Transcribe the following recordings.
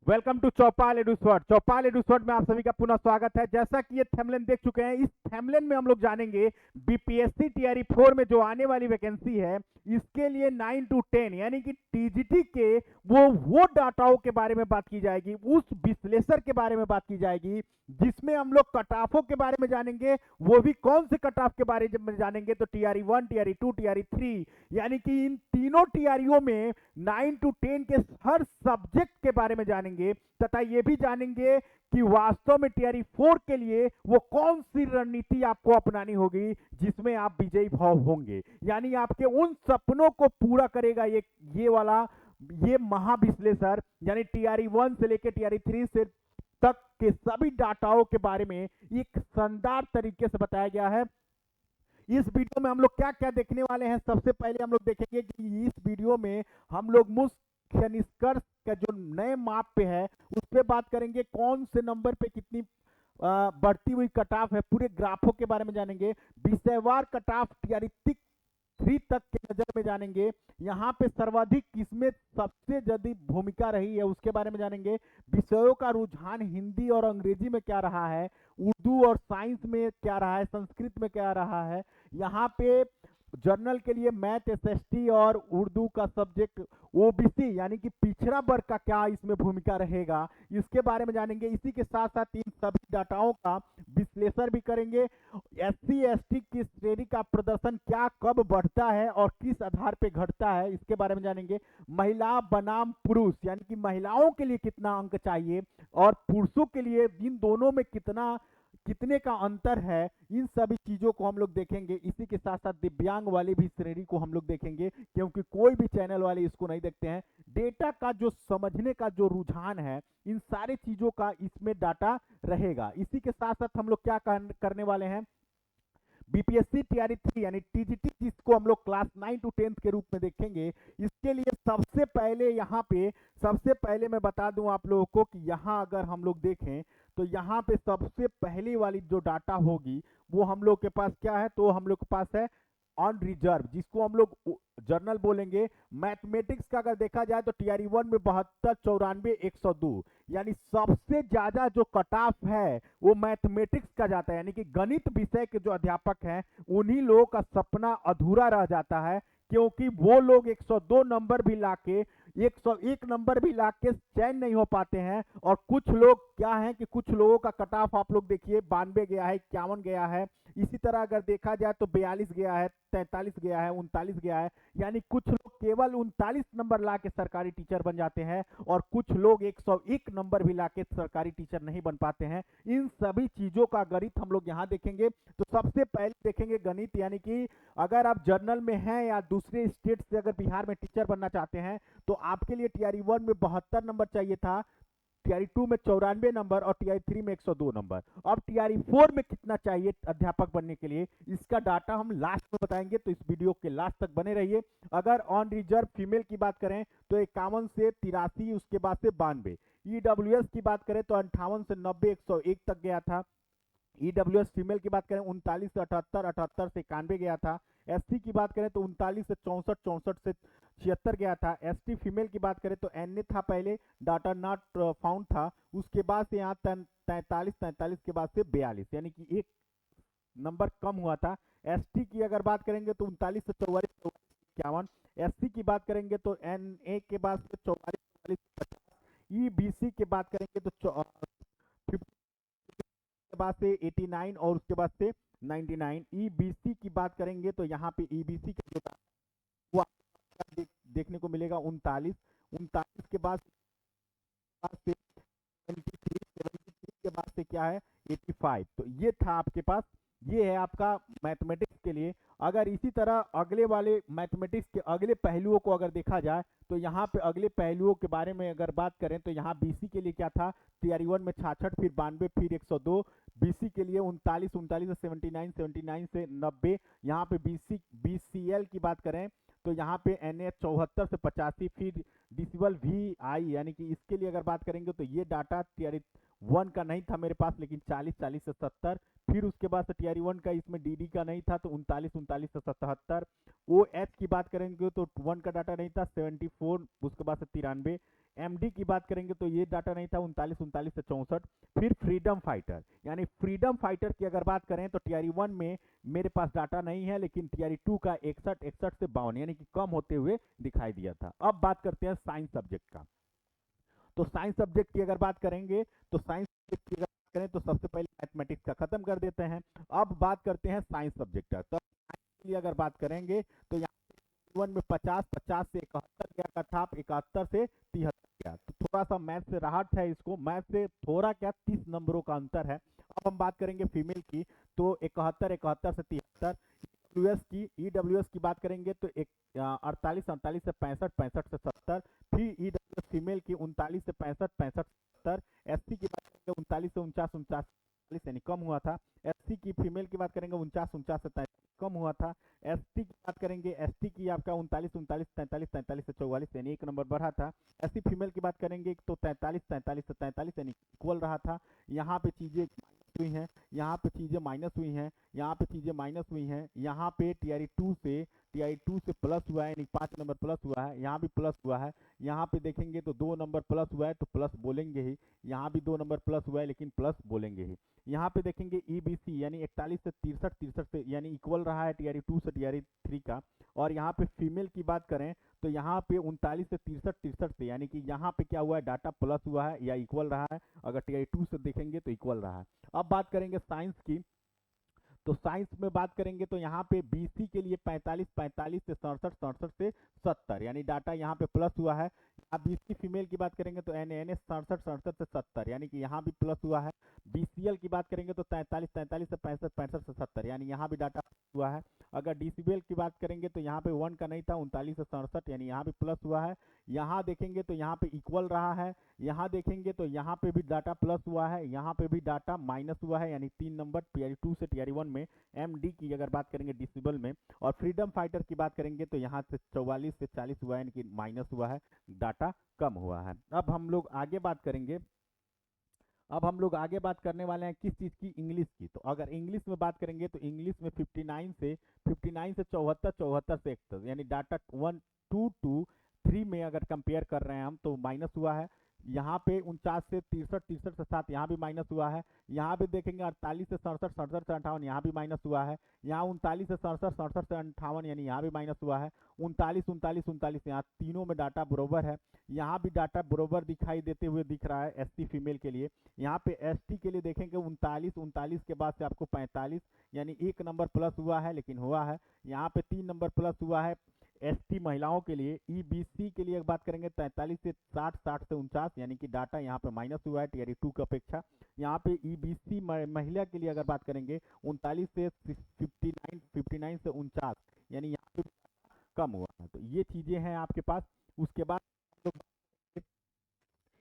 Welcome to चौपाल एडुस्वर्ड। चौपाल एडुस्वर्ड में आप सभी का पुनः स्वागत है। जैसा कि ये थंबनेल देख चुके हैं, इस थंबनेल में हम लोग जानेंगे बीपीएससी टीआरई 4 में जो आने वाली वैकेंसी है, इसके लिए 9 टू 10 यानी कि टीजीटी के वो डाटाओं के बारे में बात की जाएगी, उस विश्लेषण के बारे में बात की जाएगी, जिसमें हम लोग कट ऑफों के बारे में जानेंगे। वो भी कौन से कट ऑफ के बारे में जानेंगे, तो टीआरई 1, टीआरई 2, टीआरई 3, यानी कि इन तीनों टीआरईओ में 9 टू 10 के हर सब्जेक्ट के बारे में जानेंगे, तथा ये भी जानेंगे कि वास्तव में टीआरई 4 के लिए वो कौन सी रणनीति आपको अपनानी होगी जिसमें आप विजयी भाव होंगे, यानी आपके उन सपनों को पूरा करेगा ये वाला ये महाविश्लेषण, यानी टीआरई 1 से लेकर टीआरई 3 से तक के सभी डाटाओं के बारे में एक शानदार तरीके से बताया गया है। इस वीडियो में हम लोग क्या क्या देखने वाले हैं, सबसे पहले हम लोग देखेंगे कि इस वीडियो में हम लोग मुख्य निष्कर्ष का जो नए माप पे है उस पर बात करेंगे, कौन से नंबर पे कितनी बढ़ती हुई कट ऑफ है, पूरे ग्राफों के बारे में जानेंगे, विषयवार कट ऑफ टीआरई 3 तक के नजर में जानेंगे, यहाँ पे सर्वाधिक किसमें सबसे ज्यादा भूमिका रही है उसके बारे में जानेंगे, विषयों का रुझान हिंदी और अंग्रेजी में क्या रहा है, उर्दू और साइंस में क्या रहा है, संस्कृत में क्या रहा है, यहाँ पे जर्नल के लिए मैथ, एसएसटी और उर्दू का सब्जेक्ट ओबीसी यानी कि पिछड़ा वर्ग का क्या इसमें भूमिका रहेगा, इसके बारे में जानेंगे। इसी के साथ साथ इन सभी डाटाओं का विश्लेषण भी करेंगे। एससी एसटी की श्रेणी का प्रदर्शन क्या कब बढ़ता है और किस आधार पे घटता है, इसके बारे में जानेंगे। महिला बनाम पुरुष यानी कि महिलाओं के लिए कितना अंक चाहिए और पुरुषों के लिए इन दोनों में कितने का अंतर है, इन सभी चीजों को हम लोग देखेंगे। इसी के साथ साथ दिव्यांग वाली भी श्रेणी को हम लोग देखेंगे, क्योंकि कोई भी चैनल वाले इसको नहीं देखते हैं। डेटा का जो समझने का जो रुझान है, इन सारी चीजों का इसमें डाटा रहेगा। इसी के साथ साथ हम लोग क्या करने वाले हैं, बीपीएससी टीआरई 3 यानी टीजीटी जिसको हम लोग क्लास 9 टू 10 के रूप में देखेंगे, इसके लिए सबसे पहले मैं बता दूं आप लोगों को कि यहाँ अगर हम लोग देखें तो यहाँ पे सबसे पहली वाली जो डाटा होगी वो हम लोग के पास क्या है, तो हम लोग के पास है ऑन रिजर्व, जिसको हम लोग जर्नल बोलेंगे। मैथमेटिक्स का अगर देखा जाए तो टीआरई 1 में 72, 94, 102, यानी सबसे ज्यादा जो कट ऑफ है वो मैथमेटिक्स का जाता है, यानी कि गणित विषय के जो अध्यापक हैं उन्हीं लोगों का सपना अधूरा रह जाता है, क्योंकि वो लोग 102 नंबर भी लाके 101 नंबर भी लाके चयन नहीं हो पाते हैं। और कुछ लोग क्या है कि कुछ लोगों का कट ऑफ आप लोग देखिए 92 गया है, 51 गया है, इसी तरह अगर देखा जाए तो 42 गया है, 43 गया है, 39 गया है, यानी कुछ लोग केवल 39 नंबर ला के सरकारी टीचर बन जाते हैं और कुछ लोग 101 नंबर भी ला के सरकारी टीचर नहीं बन पाते हैं। इन सभी चीजों का गणित हम लोग यहाँ देखेंगे। तो सबसे पहले देखेंगे गणित, यानी कि अगर आप जर्नल में हैं या दूसरे स्टेट से अगर बिहार में टीचर बनना चाहते हैं तो आपके लिए टीआरई 1 में 72 नंबर चाहिए था, टीआरई 2 में 94 नंबर और टीआरई 3 में 102 नंबर। अब टीआरई 4 में कितना चाहिए अध्यापक बनने के लिए, इसका डाटा हम लास्ट में बताएंगे, तो इस वीडियो के लास्ट तक बने रहिए। अगर ऑन रिजर्व फीमेल की बात करें तो 51 से 83, उसके बाद से 92। ईडब्ल्यूएस की बात करें तो 58 से 90, 101 तक गया था। ईडब्ल्यूएस फीमेल की बात करें 39 से 78, 78 से 91 गया था। एससी की बात करें तो 39 से 64, 64 से 76 गया था। एसटी फीमेल की बात करें तो एनए था पहले, डाटा नॉट फाउंड था, उसके बाद से यहाँ 43, 43 के बाद से 42, यानी कि एक नंबर कम हुआ था। एसटी की अगर बात करेंगे तो 39 से 44, 51। एससी की बात करेंगे तो एनए के बाद से 44, 44, 50। ईबीसी की बात करेंगे तो 50 के बाद से 89 और उसके बाद से 99। ईबीसी की बात करेंगे तो यहाँ पे ईबीसी का जो वो आपको देखने को मिलेगा 39, 39 के बाद से 73, 73 के बाद से क्या है 85। तो ये था आपके पास, ये है आपका मैथमेटिक्स के लिए। अगर इसी तरह अगले वाले मैथमेटिक्स के अगले पहलुओं को अगर देखा जाए तो यहाँ पे अगले पहलुओं के बारे में अगर बात करें तो यहाँ बीसी के लिए क्या था, टीआरई 1 में 66, फिर 92, फिर 102। बीसी के लिए 39, 39 से 79, 79 से 90। यहाँ पे बीसीएल की बात करें तो यहाँ पे एनए 74 से 85, फिर डिसिबल वी आई, यानी कि इसके लिए अगर बात करेंगे तो ये डाटा टीआरई 1 का नहीं था मेरे पास, लेकिन 40, 40 से 70। फिर उसके बाद से टीआरई 1 का इसमें डीडी का नहीं था तो 39, 39 से 77। ओ एच की बात करेंगे तो 1 का डाटा नहीं था, 74, उसके बाद से 93। एमडी की बात करेंगे तो ये डाटा नहीं था, 39 से 64। फिर फ्रीडम फाइटर, यानी फ्रीडम फाइटर की अगर बात करें तो टीआरई 1 में मेरे पास डाटा नहीं है, लेकिन टीआरई 2 का 61 से 52 यानी कि कम होते हुए दिखाई दिया था। अब बात करते हैं साइंस सब्जेक्ट का। तो साइंस सब्जेक्ट की अगर बात करेंगे तो साइंस सब्जेक्ट की अगर बात करें तो सबसे पहले मैथमेटिक्स का खत्म कर देते हैं। अब बात करते हैं साइंस सब्जेक्ट का। तो साइंस के लिए अगर बात करेंगे तो यहाँ वन में 50 से 71 गया का था, 71 से 73 गया। तो थोड़ा सा मैथ से राहत है, इसको मैथ से थोड़ा क्या 30 नंबरों का अंतर है। अब हम बात करेंगे फीमेल की, तो 71 से 73। ईडब्ल्यूएस की बात करेंगे तो 48 से 65, 65 से 70। फिर ईडब्ल्यूएस फीमेल की 39 से 65, 65 से 70। एससी की बात करेंगे 39 से 49, 49 यानी कम हुआ था। एससी की फीमेल की बात करेंगे 49 से 43 कम हुआ था। एसटी की बात करेंगे, एसटी की आपका 39, 43 से 44 यानी 1 नंबर बढ़ा था। एससी फीमेल की बात करेंगे तो 43 से 43 यानी इक्वल रहा था। यहाँ पे चीजें हुई हैं, यहाँ पे चीजें माइनस हुई हैं, यहाँ पे चीजें माइनस हुई हैं। यहाँ पे टीआई 2 से प्लस हुआ है, यानी 5 नंबर प्लस हुआ है। यहाँ भी प्लस हुआ है। यहाँ पे देखेंगे तो 2 नंबर प्लस हुआ है तो प्लस बोलेंगे ही। यहाँ भी 2 नंबर प्लस हुआ है लेकिन प्लस बोलेंगे ही। यहाँ पे देखेंगे ईबीसी यानी 41 से 63 से यानी इक्वल रहा है टीआरई 2 से टीआरई 3 का। और यहाँ पे फीमेल की बात करें तो यहाँ पे 39 से 63 से यानी कि यहाँ पे क्या हुआ है, डाटा प्लस हुआ है या इक्वल रहा है। अगर टीआरई 2 से देखेंगे तो इक्वल रहा है। अब बात करेंगे साइंस की। तो साइंस में बात करेंगे तो यहाँ पे बीसी के लिए 45 से 67 से 70 यानी डाटा यहाँ पे प्लस हुआ है। अब बीसी फीमेल की बात करेंगे तो एनएनएस 67 से 70 यानी कि यहाँ भी प्लस हुआ है। बीसीएल की बात करेंगे तो 43 से 65 से 70 यानी यहाँ भी डाटा हुआ है। अगर डीसीबीएल की बात करेंगे तो यहाँ पे 1 का नहीं था, 39 से 67 यानी यहाँ भी प्लस हुआ है। यहाँ देखेंगे तो यहाँ पे इक्वल रहा है। यहाँ देखेंगे तो यहाँ पे भी डाटा प्लस हुआ है, यहाँ पे भी डाटा माइनस हुआ है, यानी 3 नंबर टीआरई 2 से टीआरई 1 में। एमडी की अगर बात करेंगे डिसेबल में। और फ्रीडम फाइटर की बात करेंगे तो यहाँ से 44 से 40 हुआ है, यानी कि माइनस हुआ है, डाटा कम हुआ है। अब हम लोग आगे बात करने वाले हैं किस चीज़ की, इंग्लिश की। तो अगर इंग्लिश में बात करेंगे तो इंग्लिश में 59 से 74, 74 से 71 यानी डाटा 1 2 2 3 में अगर कंपेयर कर रहे हैं हम तो माइनस हुआ है। यहाँ पे 49 से 63, 63 से 7 यहाँ भी माइनस हुआ है। यहाँ पे देखेंगे 48 से 67, 67 से 58 यहाँ भी माइनस हुआ है। यहाँ 39 से 67, 67 से 58 यानी यहाँ भी माइनस हुआ है। 39, 39, 39 यहाँ तीनों में डाटा बरोबर है। यहाँ भी डाटा बरोबर दिखाई देते हुए दिख रहा है एसटी फीमेल के लिए। यहाँ पे एसटी के लिए देखेंगे 39 के बाद से आपको 45 यानी 1 नंबर प्लस हुआ है, लेकिन हुआ है। यहाँ पे 3 नंबर प्लस हुआ है एसटी महिलाओं के लिए। ईबीसी के लिए बात करेंगे 43 से 60, 60 से 49 यानी कि डाटा यहाँ पे माइनस हुआ है टीआरई 2 की अपेक्षा। यहाँ पे ईबीसी महिला के लिए अगर बात करेंगे 39 से 59 से 49 यानी यहाँ पे कम हुआ है। तो ये चीजें हैं आपके पास। उसके बाद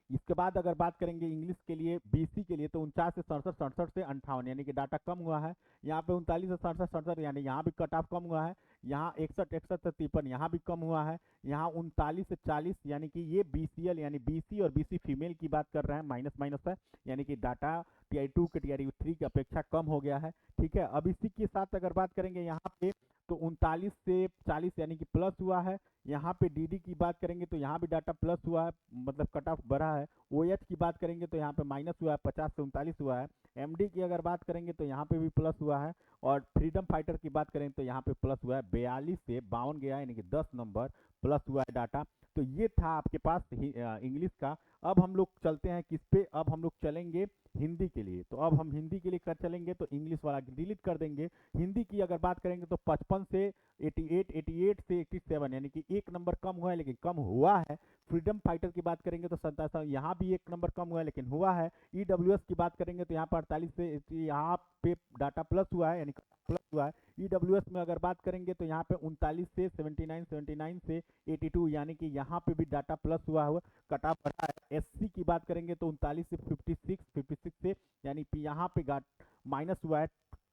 इसके बाद अगर बात करेंगे इंग्लिश के लिए बीसी के लिए तो 49 से 67, 67 से 58 यानी कि डाटा कम हुआ है। यहाँ पे 39 से 67, 67 यानी यहाँ भी कट ऑफ कम हुआ है। यहाँ 61, 61 से 53 यहाँ भी कम हुआ है। यहाँ 39 से 40 यानी कि ये बीसीएल यानी बीसी और बीसी फीमेल की बात कर रहे हैं, माइनस माइनस है यानी कि डाटा टीआरई 2 के टीआरई 3 की अपेक्षा कम हो गया है। ठीक है, अब इसी के साथ अगर बात करेंगे यहाँ पे तो 39 से 40 यानी कि प्लस हुआ है। यहाँ पे डीडी की बात करेंगे तो यहाँ भी डाटा प्लस हुआ है, मतलब कट ऑफ बढ़ा है। ओएच की बात करेंगे तो यहाँ पे माइनस हुआ है, 50 से 39 हुआ है। एमडी की अगर बात करेंगे तो यहाँ पे भी प्लस हुआ है। और फ्रीडम फाइटर की बात करें तो यहाँ पे प्लस हुआ है, 42 से 52 गया यानी कि 10 नंबर प्लस हुआ है डाटा। तो ये था आपके पास इंग्लिश का। अब हम लोग चलते हैं किस पे, अब हम लोग चलेंगे हिंदी के लिए। तो अब हम हिंदी के लिए कर चलेंगे तो इंग्लिश वाला डिलीट कर देंगे। हिंदी की अगर बात करेंगे तो 55 से 88, 88 से 87 यानी कि 1 नंबर कम हुआ है लेकिन कम हुआ है। फ्रीडम फाइटर की बात करेंगे तो 57 यहाँ भी 1 नंबर कम हुआ है लेकिन हुआ है। ईडब्ल्यूएस की बात करेंगे तो यहाँ पर 48 से यहाँ पे डाटा प्लस हुआ है यानी प्लस हुआ है। ईडब्ल्यूएस में अगर बात करेंगे तो यहाँ पे 39 से 79, 79 से 82 यानी कि यहाँ पे भी डाटा प्लस हुआ है, कट ऑफ बढ़ा है। एससी की बात करेंगे तो 39 से 56 से यानी कि यहाँ पे माइनस हुआ है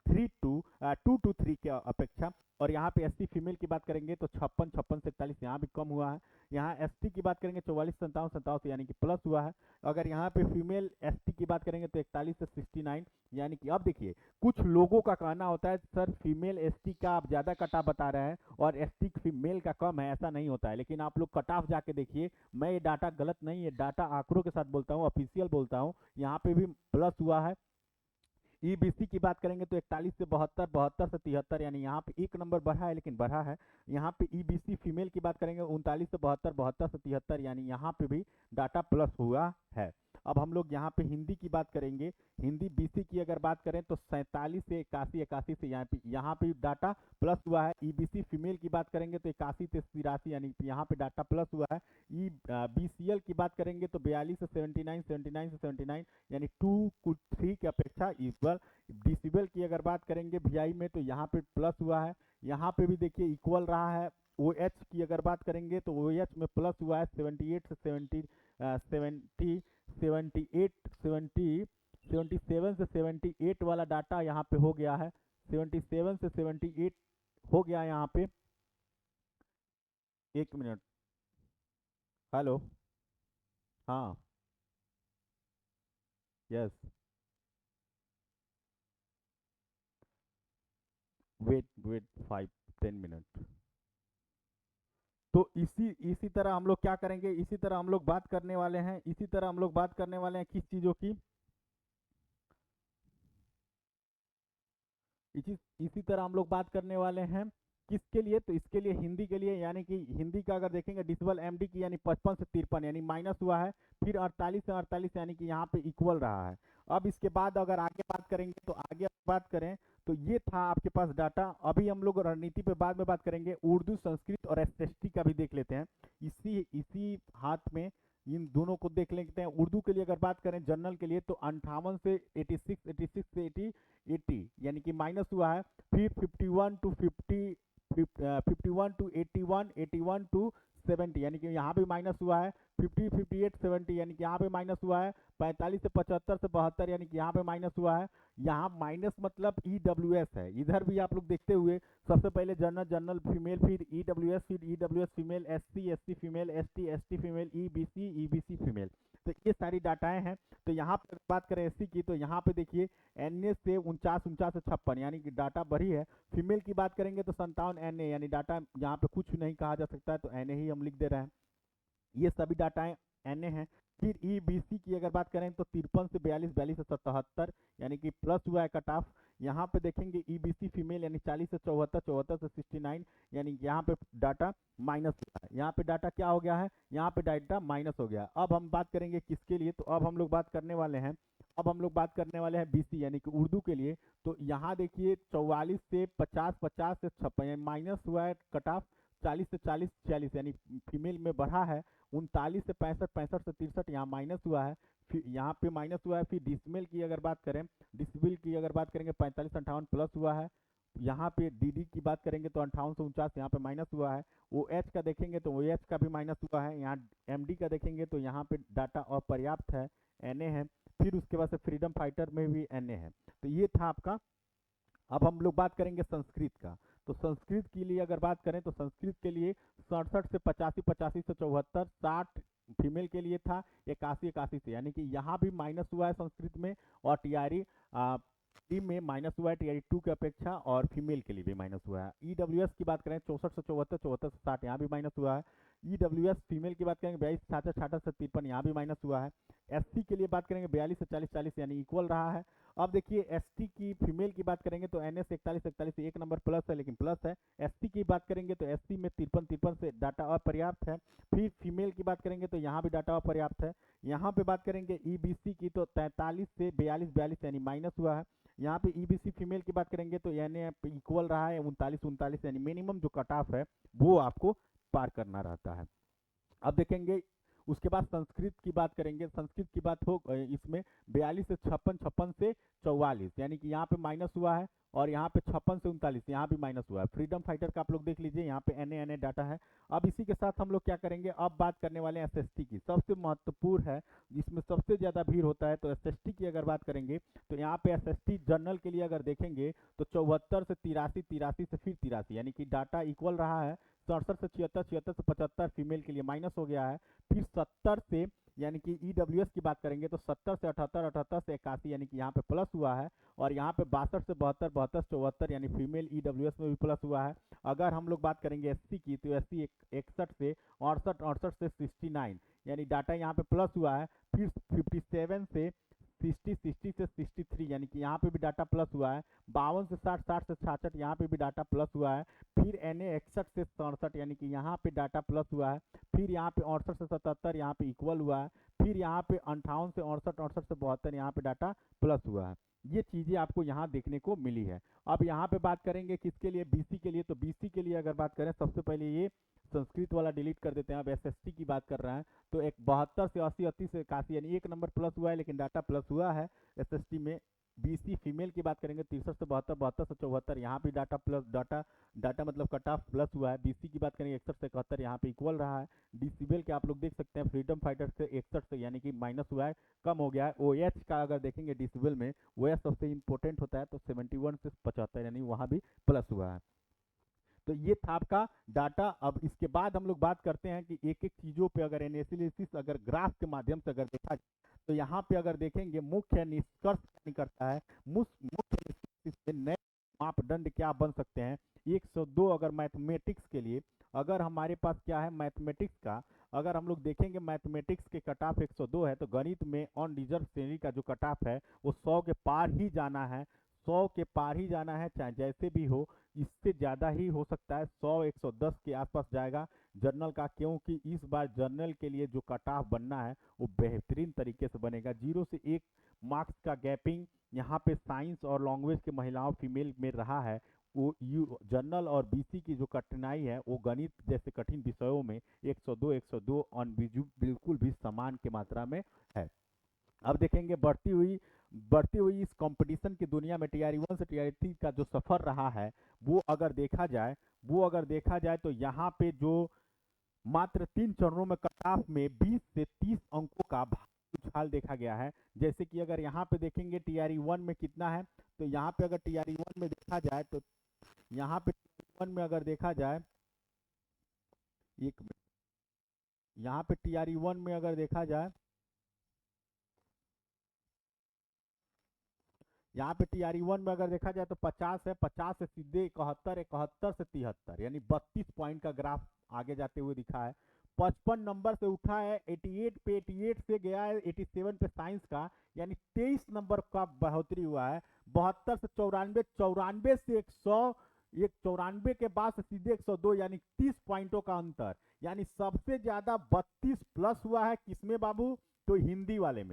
2 to 3 की अपेक्षा। और यहाँ पे एससी फीमेल की बात करेंगे तो 56 से 41 यहाँ भी कम हुआ है। यहाँ एसटी की बात करेंगे 44 से 57 से यानी कि प्लस हुआ है। अगर यहाँ पे फीमेल एसटी की बात करेंगे तो 41 से 69 यानी कि अब देखिए कुछ लोगों का कहना होता है सर फीमेल एसटी का आप ज़्यादा कट ऑफ बता रहे हैं और एसटी फीमेल का कम है, ऐसा नहीं होता है। लेकिन आप लोग कट ऑफ जाके देखिए, मैं ये डाटा गलत नहीं है, डाटा आंकड़ों के साथ बोलता हूँ, ऑफिशियल बोलता हूँ, यहाँ पे भी प्लस हुआ है। ईबीसी की बात करेंगे तो 41 से 72, 72 से 73 यानी यहाँ पे एक नंबर बढ़ा है लेकिन बढ़ा है। यहाँ पे ईबीसी फीमेल की बात करेंगे 39 से 72, 72 से 73 यानी यहाँ पे भी डाटा प्लस हुआ है। अब हम लोग यहाँ पे हिंदी की बात करेंगे, हिंदी बीसी की अगर बात करें तो 47 से 81, 81 से यहाँ पे डाटा प्लस हुआ है। ईबीसी फीमेल की बात करेंगे तो 81 से 83 यानी यहाँ पे डाटा प्लस हुआ है। ई बीसीएल की बात करेंगे तो 42 से 79, 79 से 79 यानी 2 कुछ 3 की अपेक्षा इक्वल। डिसिबल की अगर बात करेंगे वीआई में तो यहाँ पे प्लस हुआ है, यहाँ पे भी देखिए इक्वल रहा है। ओएच की अगर बात करेंगे तो ओएच में प्लस हुआ है 78 से 70, 70, 78, 70, 77 से 78 वाला डाटा यहाँ पे हो गया है, 77 से 78 हो गया यहाँ पे। एक मिनट, हेलो, हाँ, यस, वेट वेट 5-10 मिनट। तो इसी इसी तरह हम लोग क्या करेंगे, इसी तरह हम लोग बात करने वाले हैं, इसी तरह हम लोग बात करने वाले हैं किस चीज़ों की, इसी तरह हम लोग बात करने वाले हैं किसके लिए, तो इसके लिए हिंदी के लिए। यानी कि हिंदी का अगर देखेंगे डिसबल एमडी की यानी 55 से 53 यानी माइनस हुआ है, फिर 48 से 48 यानी कि यहाँ पे इक्वल रहा है। अब इसके बाद अगर आगे बात करेंगे तो आगे बात करें तो ये था आपके पास डाटा। अभी हम लोग रणनीति पे बाद में बात करेंगे, उर्दू संस्कृत और एसएसटी का भी देख लेते हैं इसी इसी हाथ में, इन दोनों को देख लेते हैं। उर्दू के लिए अगर बात करें जनरल के लिए तो 58 से 86, 86 से 80, 80 यानी कि माइनस हुआ है। फिर 51 टू 50, 51 टू 81, 81 टू 70 यानी कि यहाँ भी माइनस हुआ है। 50, 58, 70 यानी कि यहाँ पे माइनस हुआ है। 45 से 75 से 72 यानी कि यहाँ पे माइनस हुआ है। यहाँ माइनस मतलब ईडब्ल्यूएस है, इधर भी आप लोग देखते हुए सबसे पहले जनरल, जनरल फीमेल, फिर ईडब्ल्यूएस, फिर EWS female, SC, SC female, ST, ST female, EBC, EBC female. तो ये सारी डाटाएं हैं। तो यहाँ पर बात करें एससी की तो यहाँ पे देखिए एनए से 49, 49 से 56 यानी कि डाटा बढ़ी है। फीमेल की बात करेंगे तो 57 एनए यानी डाटा यहाँ पे कुछ नहीं कहा जा सकता है तो एनए ही हम लिख दे रहे हैं। ये सभी डाटाएं एनए हैं। फिर ईबीसी की अगर बात करें तो 53 से 42, 42 से 77 यानी कि प्लस हुआ है कट ऑफ। यहाँ पे देखेंगे ईबीसी फीमेल यानी 40 से 74, 74 से 69 यानी यहाँ पे डाटा माइनस हुआ है। यहाँ पे डाटा क्या हो गया है, यहाँ पे डाटा माइनस हो गया। अब हम बात करेंगे किसके लिए, तो अब हम लोग बात करने वाले हैं, अब हम लोग बात करने वाले हैं बीसी यानी कि उर्दू के लिए। तो यहाँ देखिए 44 से 50, 50 से 56 माइनस हुआ है कट ऑफ। 40 से 40, 46 यानी फीमेल में बढ़ा है। 39 से 65, 65 से 63 यहाँ माइनस हुआ है, फिर यहाँ पे माइनस हुआ है। फिर डिसमिल की अगर बात करें, डिसमिल की अगर बात करेंगे 45 से 58 प्लस हुआ है। यहाँ पे डीडी की बात करेंगे तो 58 से 49 यहाँ पे माइनस हुआ है। ओ एच का देखेंगे तो ओ एच का भी माइनस हुआ है। यहाँ एमडी का देखेंगे तो यहाँ पे डाटा अपर्याप्त है, एनए है। फिर उसके बाद से फ्रीडम फाइटर में भी एनए है। तो ये था आपका। अब हम लोग बात करेंगे संस्कृत का। तो संस्कृत के लिए अगर बात करें तो संस्कृत के लिए 67 से 85, 85 से 74, 60 फीमेल के लिए था, 81, 81 से यानी कि यहाँ भी माइनस हुआ है संस्कृत में। और टीआरई टी में माइनस हुआ है टीआरई 2 की अपेक्षा, और फीमेल के लिए भी माइनस हुआ है। ईडब्ल्यूएस की बात करें 64 से 74, 74 से 60 यहाँ भी माइनस हुआ है। ईडब्ल्यूएस फीमेल की बात करेंगे 42, 66, 66 से 53 यहाँ भी माइनस हुआ है। एससी के लिए बात करेंगे 42 से 40, 40 यानी इक्वल रहा है। अब देखिए एसटी की फीमेल की बात करेंगे तो एनएस 41, 41 से एक नंबर प्लस है लेकिन प्लस है। एसटी की बात करेंगे तो एससी में 53, 53 से डाटा अपर्याप्त है। फिर फीमेल की बात करेंगे तो यहाँ भी डाटा अपर्याप्त है। यहाँ पे बात करेंगे ईबीसी की तो 43 से 42, 42 यानी माइनस हुआ है। यहाँ पे ईबीसी फीमेल की बात करेंगे तो यानी इक्वल रहा है 39, 39 यानी मिनिमम जो कट ऑफ है वो आपको पार करना रहता है। अब देखेंगे उसके बाद संस्कृत की बात करेंगे। संस्कृत की बात हो इसमें 42 से 56, 56 से 44 यानी कि यहाँ पे माइनस हुआ है। और यहाँ पे 56 से 39 यहाँ भी माइनस हुआ है। फ्रीडम फाइटर का आप लोग देख लीजिए, यहाँ पे एनए डाटा है। अब इसी के साथ हम लोग क्या करेंगे, अब बात करने वाले हैं एसएसटी की। सबसे महत्वपूर्ण है, जिसमें सबसे ज़्यादा भीड़ होता है। तो एसएसटी की अगर बात करेंगे तो यहाँ पे एसएसटी जनरल के लिए अगर देखेंगे तो 74 से 83, 83 से फिर 83 यानी कि डाटा इक्वल रहा है। 67 से 76, 76 से 75 फीमेल के लिए माइनस हो गया है। फिर 70 से यानी कि ईडब्ल्यूएस की बात करेंगे तो 70 से 78, 78 से 81 यानी कि यहाँ पे प्लस हुआ है। और यहाँ पे 62 से 72, 72 से 74 यानी फीमेल ईडब्ल्यूएस में भी प्लस हुआ है। अगर हम लोग बात करेंगे एससी की तो एससी 61 से 68, 68 से 69 यानी डाटा यहाँ पे प्लस हुआ है। फिर 57 से 60, 60 से 63 यानी कि यहाँ पे भी डाटा प्लस हुआ है। 52 से 60, 60 से 66 यहाँ पे भी डाटा प्लस हुआ है। फिर एनए 61 से 67 यानी कि यहाँ पे डाटा प्लस हुआ है। फिर यहाँ पे 68 से 77 यहाँ पे इक्वल हुआ है। फिर यहाँ पे 58 से 68, 68 से 72 यहाँ पे डाटा प्लस हुआ है। ये चीज़ें आपको यहाँ देखने को मिली है। अब यहाँ पे बात करेंगे किसके लिए, बीसी के लिए। तो बीसी के लिए अगर बात करें, सबसे पहले ये संस्कृत वाला डिलीट कर देते हैं। अब एसएसटी की बात कर रहे हैं तो एक 72 से 80, 80 से 81 यानी एक नंबर प्लस हुआ है, लेकिन डाटा प्लस हुआ है एसएसटी में। बीसी फीमेल की बात करेंगे 63 से 72, 72 से 74 यहाँ भी डाटा प्लस, डाटा मतलब कट ऑफ प्लस हुआ है। बीसी की बात करेंगे 61 से 71 यहाँ पे इक्वल रहा है। डिसेबल के आप लोग देख सकते हैं फ्रीडम फाइटर से 61 से यानी कि माइनस हुआ है, कम हो गया है। ओएच का अगर देखेंगे डिसेबल में, ओएच सबसे इंपॉर्टेंट होता है तो 71 से 75 यानी वहाँ भी प्लस हुआ है। तो ये था आपका डाटा। अब इसके बाद हम लोग बात करते हैं कि एक एक चीज़ों पे अगर एनालिसिस अगर ग्राफ के माध्यम से अगर देखा जाए तो यहाँ पे अगर देखेंगे मुख्य निष्कर्ष क्या निकलता है, मुख्य निष्कर्ष से नए मापदंड क्या बन सकते हैं। 102 अगर मैथमेटिक्स के लिए, अगर हमारे पास क्या है मैथमेटिक्स का, अगर हम लोग देखेंगे मैथमेटिक्स के कट ऑफ 102 है तो गणित में ऑन रिजर्व श्रेणी का जो कट ऑफ है वो 100 के पार ही जाना है, 100 के पार ही जाना है, चाहे जैसे भी हो। इससे ज़्यादा ही हो सकता है, 100 110 के आसपास जाएगा जर्नल का, क्योंकि इस बार जर्नल के लिए जो कट ऑफ बनना है वो बेहतरीन तरीके से बनेगा। 0 से 1 मार्क्स का गैपिंग यहाँ पे साइंस और लैंग्वेज के महिलाओं फीमेल में रहा है। वो जर्नल और बीसी की जो कठिनाई है वो गणित जैसे कठिन विषयों में 102, 102 ऑन बिल्कुल भी समान की मात्रा में है। अब देखेंगे बढ़ती हुई इस कंपटीशन की दुनिया में टीआरई 1 से टीआरई 3 का जो सफर रहा है वो अगर देखा जाए तो यहाँ पे जो मात्र 3 चरणों में कट ऑफ में 20 से 30 अंकों का भारी उछाल देखा गया है। जैसे कि अगर यहाँ पे देखेंगे टीआरई 1 में कितना है, तो यहाँ पे अगर टीआरई 1 में देखा जाए तो यहाँ पे टीआरई 1 में अगर देखा जाए, एक मिनट, यहाँ पे टीआरई 1 में अगर देखा जाए, यहाँ पे टीआरई 1 में अगर देखा जाए तो 50 है, 50 से सीधे 71, 71 से 73 यानी 32 पॉइंट का ग्राफ आगे जाते हुए दिखा है। 55 नंबर से उठा है 88 पे, 88 से गया है 87 पे साइंस का, यानी 23 नंबर का बढ़ोतरी हुआ है। 72 से 94, 94 से 100, एक 94 के बाद से सीधे 102 यानी 30 पॉइंटों का अंतर। यानी सबसे ज्यादा 32 प्लस हुआ है किसमें बाबू, तो हिंदी वाले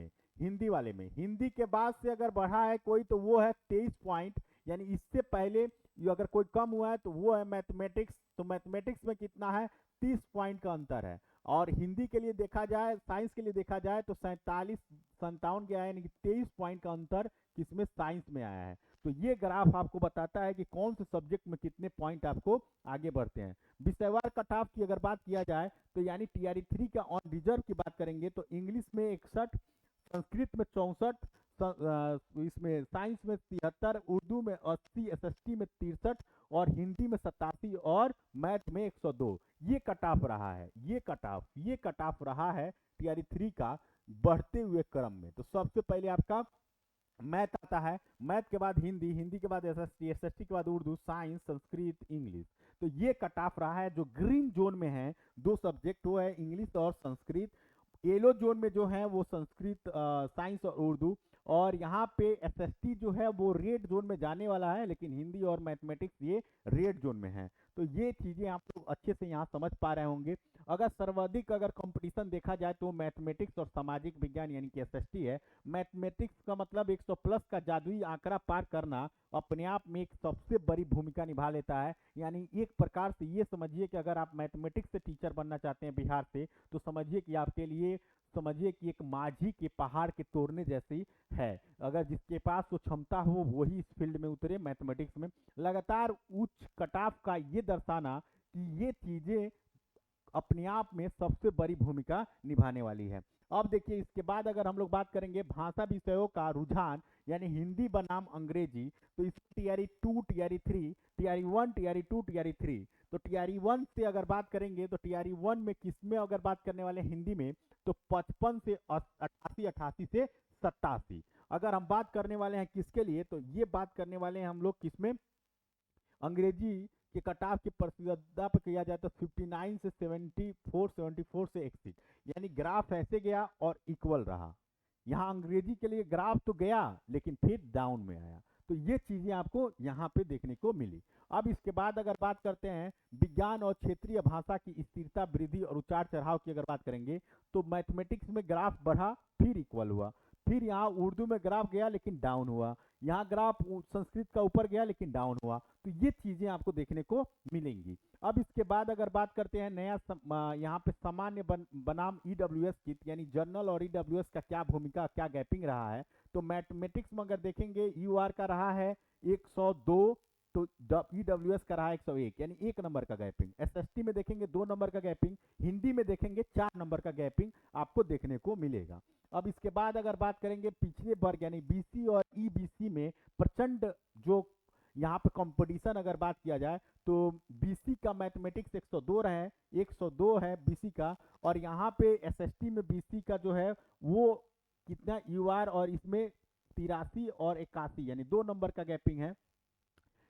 में। हिंदी के बाद से अगर बढ़ा है कोई तो वो है 23 पॉइंट, यानी इससे पहले अगर कोई कम हुआ है तो वो है मैथमेटिक्स। तो मैथमेटिक्स में कितना है, 30 पॉइंट का अंतर है। और हिंदी के लिए देखा जाए, साइंस के लिए देखा जाए तो 47 57 के आया, यानी कि 23 पॉइंट का अंतर किसमें, साइंस में आया है। तो ये ग्राफ आपको बताता है कि कौन से सब्जेक्ट में कितने पॉइंट आपको आगे बढ़ते हैं। विषयवार कट ऑफ की अगर बात किया जाए तो यानी टीआरई 3 का ऑन रिजर्व की बात करेंगे तो इंग्लिश में 61, संस्कृत में 64, इसमें साइंस में 73, उर्दू में 80, एसएसटी में 63 और हिंदी में 87 और मैथ में 102। ये कट ऑफ रहा है, ये कट ऑफ रहा है टीआरई 3 का बढ़ते हुए क्रम में। तो सबसे पहले आपका मैथ आता है, मैथ के बाद हिंदी, हिंदी के बाद एसएसटी, एसएसटी के बाद उर्दू, साइंस, संस्कृत, इंग्लिश। तो ये कट ऑफ रहा है। जो ग्रीन जोन में है दो सब्जेक्ट, वो है इंग्लिश और संस्कृत। येलो जोन में जो है वो संस्कृत, साइंस और उर्दू। और यहाँ पे एसएसटी जो है वो रेड जोन में जाने वाला है, लेकिन हिंदी और मैथमेटिक्स ये रेड जोन में है। तो ये चीज़ें आप लोग अच्छे से यहाँ समझ पा रहे होंगे। अगर सर्वाधिक अगर कंपटीशन देखा जाए तो मैथमेटिक्स और सामाजिक विज्ञान यानी कि एसएसटी है। मैथमेटिक्स का मतलब 100 प्लस का जादुई आंकड़ा पार करना अपने आप में एक सबसे बड़ी भूमिका निभा लेता है। यानी एक प्रकार से ये समझिए कि अगर आप मैथमेटिक्स से टीचर बनना चाहते हैं बिहार से, तो समझिए कि आपके लिए, समझिए कि एक माझी के पहाड़ के तोड़ने जैसी है। अगर जिसके पास वो क्षमता हो वही इस फील्ड में उतरे मैथमेटिक्स में। लगातार उच्च कटाफ का ये दर्शाना कि ये चीज़ें अपने आप में सबसे बड़ी भूमिका निभाने वाली है। अब देखिए इसके बाद अगर हम लोग बात करेंगे भाषा विषयों का रुझान, यानी हिंदी बनाम अंग्रेजी, तो इसमें TRE 2, TRE 3, TRE 1, TRE 2, TRE 3, तो टीआरई 1 से अगर बात करेंगे तो टीआरई 1 में किसमें अगर बात करने वाले हैं हिंदी में, तो 55 से 88, 88 से 87। अगर हम बात करने वाले हैं किसके लिए, तो ये बात करने वाले हैं हम लोग किसमें, अंग्रेजी के कट ऑफ की प्रतिस्पर्धा पर किया जाए तो 59 से 74, 74 से एक्सिट, यानी ग्राफ ऐसे गया और इक्वल रहा। यहाँ अंग्रेजी के लिए ग्राफ तो गया लेकिन फिर डाउन में आया। तो ये चीजें आपको यहाँ पे देखने को मिली। अब इसके बाद अगर बात करते हैं विज्ञान और क्षेत्रीय भाषा की स्थिरता, वृद्धि और उतार चढ़ाव की अगर बात करेंगे, तो मैथमेटिक्स में ग्राफ बढ़ा फिर इक्वल हुआ, फिर यहाँ उर्दू में ग्राफ गया लेकिन डाउन हुआ, यहाँ ग्राफ संस्कृत का ऊपर गया लेकिन डाउन हुआ। तो ये चीजें आपको देखने को मिलेंगी। अब इसके बाद अगर बात करते हैं नया यहाँ पे सामान्य बनाम ईडब्ल्यूएस की, यानी जर्नल और ईडब्ल्यूएस का क्या भूमिका, क्या गैपिंग रहा है। तो मैथमेटिक्स में अगर देखेंगे यूआर का रहा है 102, तो ईडब्ल्यूएस का रहा है 101, यानी 1 नंबर का गैपिंग। एसएसटी में देखेंगे 2 नंबर का गैपिंग, हिंदी में देखेंगे 4 नंबर का गैपिंग आपको देखने को मिलेगा। अब इसके बाद अगर बात करेंगे पिछले वर्ग यानी बीसी और ईबीसी में प्रचंड जो यहाँ पे कंपटीशन अगर बात किया जाए, तो बीसी का मैथमेटिक्स 102 रहे, 102 है बीसी का, और यहाँ पे एसएसटी में बीसी का जो है वो कितना यूआर, और इसमें 83 और 81, यानी 2 नंबर का गैपिंग है।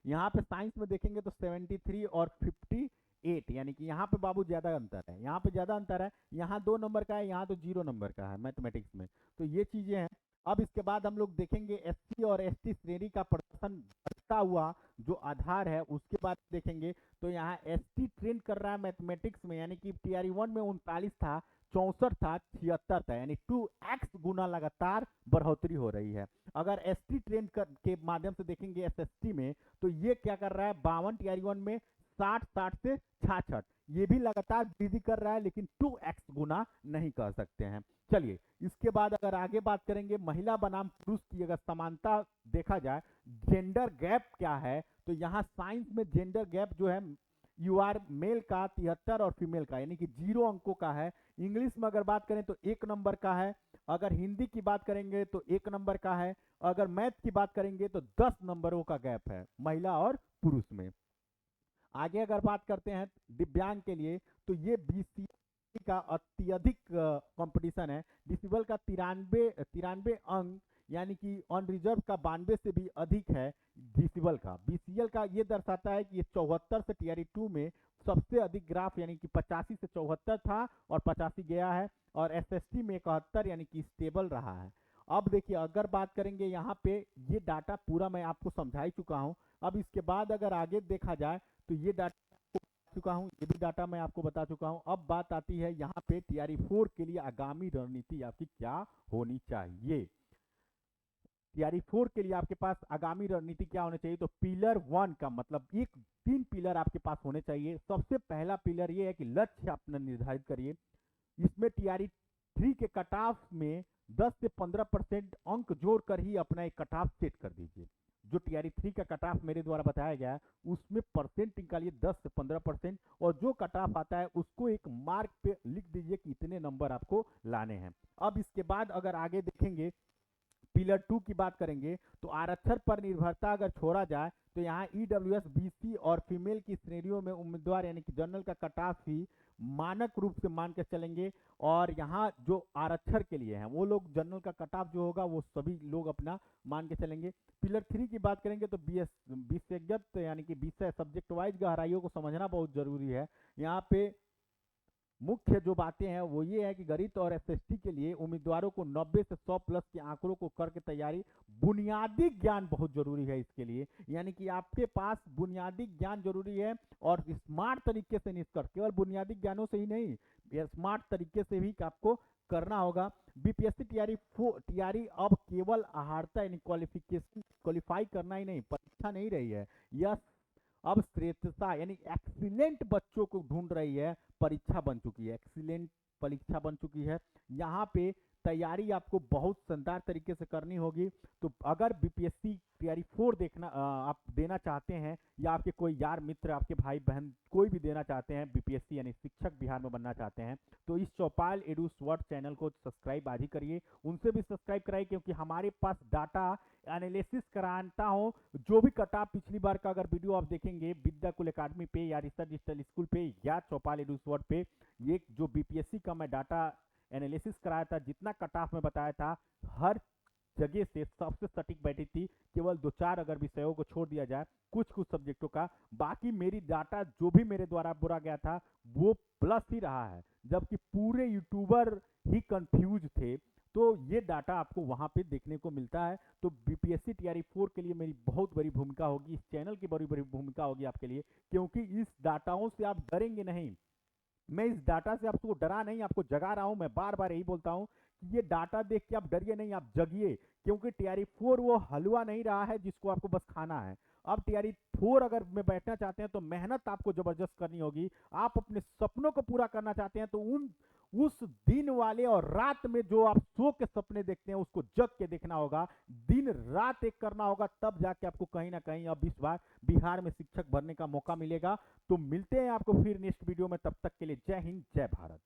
यहाँ पे साइंस में देखेंगे तो 73 और 58, यानी कि यहाँ पे बाबू ज्यादा अंतर है, यहाँ पे ज्यादा अंतर है, यहाँ 2 नंबर का है, यहाँ तो 0 नंबर का है मैथमेटिक्स में। तो ये चीजें हैं। अब इसके बाद हम लोग देखेंगे एससी और एसटी श्रेणी का प्रदर्शन बढ़ता हुआ जो आधार है, उसके बाद देखेंगे तो यहाँ एसटी ट्रेंड कर रहा है मैथमेटिक्स में, यानी कि टीआरई 1 में 39 था, 64 था, 76 था, यानी 2x गुना लगातार बढ़ोतरी हो रही है। अगर एसटी ट्रेंड के माध्यम से देखेंगे एसएसटी में, तो ये क्या कर रहा है 52 टीआरई 1 में 60, 60 से 66, ये भी लगातार वृद्धि कर रहा है, लेकिन 2x गुना नहीं कह सकते हैं। चलिए इसके बाद अगर आगे बात करेंगे महिला बनाम पुरुष की अगर समानता देखा जाए, जेंडर गैप क्या है, तो यहाँ साइंस में जेंडर गैप जो है यूआर मेल का 73 और फीमेल का, यानी कि 0 अंकों का है। इंग्लिश में अगर बात करें तो 1 नंबर का है, अगर हिंदी की बात करेंगे तो 1 नंबर का है, अगर मैथ की बात करेंगे तो 10 नंबरों का गैप है महिला और पुरुष में। आगे अगर बात करते हैं दिव्यांग के लिए, तो ये बीसी का अत्यधिक कंपटीशन है। डिसेबल का 93 अंक, यानी कि ऑन रिजर्व का 92 से भी अधिक है डिसेबल का। बीसीएल का ये दर्शाता है कि ये 74 से टीआरई 2 में सबसे अधिक ग्राफ, यानी कि 85 से 74 था और 85 गया है, और एसएसटी में 71, यानी कि स्टेबल रहा है। अब देखिए अगर बात करेंगे यहाँ पे, ये डाटा पूरा मैं आपको समझा ही चुका हूँ। अब इसके बाद अगर आगे देखा जाए तो ये डाटा चुका हूँ, ये भी डाटा मैं आपको बता चुका हूँ। अब बात आती है यहाँ पे टीआरई 4 के लिए आगामी रणनीति आपकी क्या होनी चाहिए। टीआरई 4 के लिए आपके पास आगामी रणनीति क्या होनी चाहिए, तो पिलर 1 का मतलब 3 पिलर आपके पास होने चाहिए। सबसे पहला पिलर ये है कि लक्ष्य अपना निर्धारित करिए। इसमें टीआरई 3 के कट ऑफ में 10 से 15% अंक जोड़कर ही अपना एक कट ऑफ सेट कर दीजिए। जो टीआरई 3 का कट ऑफ मेरे द्वारा बताया गया है उसमें परसेंट निकालिए 10 से 15%, और जो कट ऑफ आता है उसको एक मार्क पे लिख दीजिए कि इतने नंबर आपको लाने हैं। अब इसके बाद अगर आगे देखेंगे पिलर 2 की बात करेंगे, तो आरक्षण पर निर्भरता अगर छोड़ा जाए तो यहाँ ईडब्ल्यूएस बीसी और फीमेल की श्रेणियों में उम्मीदवार यानी कि जनरल का कट ऑफ ही मानक रूप से मान के चलेंगे, और यहाँ जो आरक्षण के लिए हैं वो लोग जनरल का कट ऑफ जो होगा वो सभी लोग अपना मान के चलेंगे। पिलर 3 की बात करेंगे तो विषयगत यानी कि विषय सब्जेक्ट वाइज गहराइयों को समझना बहुत जरूरी है। यहाँ पे मुख्य जो बातें हैं वो ये है कि गणित और एसएसटी के लिए उम्मीदवारों को 90 से 100 प्लस के आंकड़ों को करके तैयारी, बुनियादी ज्ञान बहुत जरूरी है इसके लिए, यानी कि आपके पास बुनियादी ज्ञान जरूरी है, और स्मार्ट तरीके से निष्कर्ष, केवल बुनियादी ज्ञानों से ही नहीं, स्मार्ट तरीके से भी आपको करना होगा। बीपीएससी टीआरई अब केवल आहारता यानी क्वालिफिकेशन क्वालिफाई करना ही नहीं, परीक्षा नहीं रही है, यह अब श्रेष्ठता यानी एक्सीलेंट बच्चों को ढूंढ रही है, परीक्षा बन चुकी है, एक्सीलेंट परीक्षा बन चुकी है। यहाँ पे तैयारी आपको बहुत शानदार तरीके से करनी होगी। तो अगर बीपीएससी तैयारी 4 देखना आप देना चाहते हैं, या आपके कोई यार मित्र, आपके भाई बहन कोई भी देना चाहते हैं, बीपीएससी यानी शिक्षक बिहार में बनना चाहते हैं, तो इस चौपाल एडू स्वर्ड चैनल को सब्सक्राइब आज ही करिए। उनसे भी सब्सक्राइब कराइए, क्योंकि हमारे पास डाटा एनालिसिस कराता हूँ। जो भी कटा पिछली बार का अगर वीडियो आप देखेंगे विद्याकुल एकेडमी पे या रिसर्च डिजिटल स्कूल पे या चौपाल एडू स्वर्ड पे, ये जो बीपीएससी का मैं डाटा एनालिसिस कराया था, जितना कट ऑफ में बताया था, हर जगह से सबसे सटीक बैठी थी। केवल 2-4 अगर विषयों को छोड़ दिया जाए, कुछ कुछ सब्जेक्टों का, बाकी मेरी डाटा जो भी मेरे द्वारा बोला गया था वो प्लस ही रहा है, जबकि पूरे यूट्यूबर ही कंफ्यूज थे। तो ये डाटा आपको वहां पे देखने को मिलता है। तो बीपीएससी टीआरई 4 के लिए मेरी बहुत बड़ी भूमिका होगी, इस चैनल की बड़ी बड़ी भूमिका होगी आपके लिए, क्योंकि इस डाटाओं से आप डरेंगे नहीं। मैं इस डाटा से आपको डरा नहीं, आपको जगा रहा हूं। मैं बार बार यही बोलता हूं कि ये डाटा देख के आप डरिए नहीं, आप जगिए, क्योंकि टीआरई 4 वो हलवा नहीं रहा है जिसको आपको बस खाना है। अब टीआरई 4 अगर में बैठना चाहते हैं तो मेहनत आपको जबरदस्त करनी होगी। आप अपने सपनों को पूरा करना चाहते हैं तो उस दिन वाले और रात में जो आप सो के सपने देखते हैं उसको जग के देखना होगा, दिन रात एक करना होगा, तब जाके आपको कहीं ना कहीं अब इस बार बिहार में शिक्षक बनने का मौका मिलेगा। तो मिलते हैं आपको फिर नेक्स्ट वीडियो में, तब तक के लिए जय हिंद जय भारत।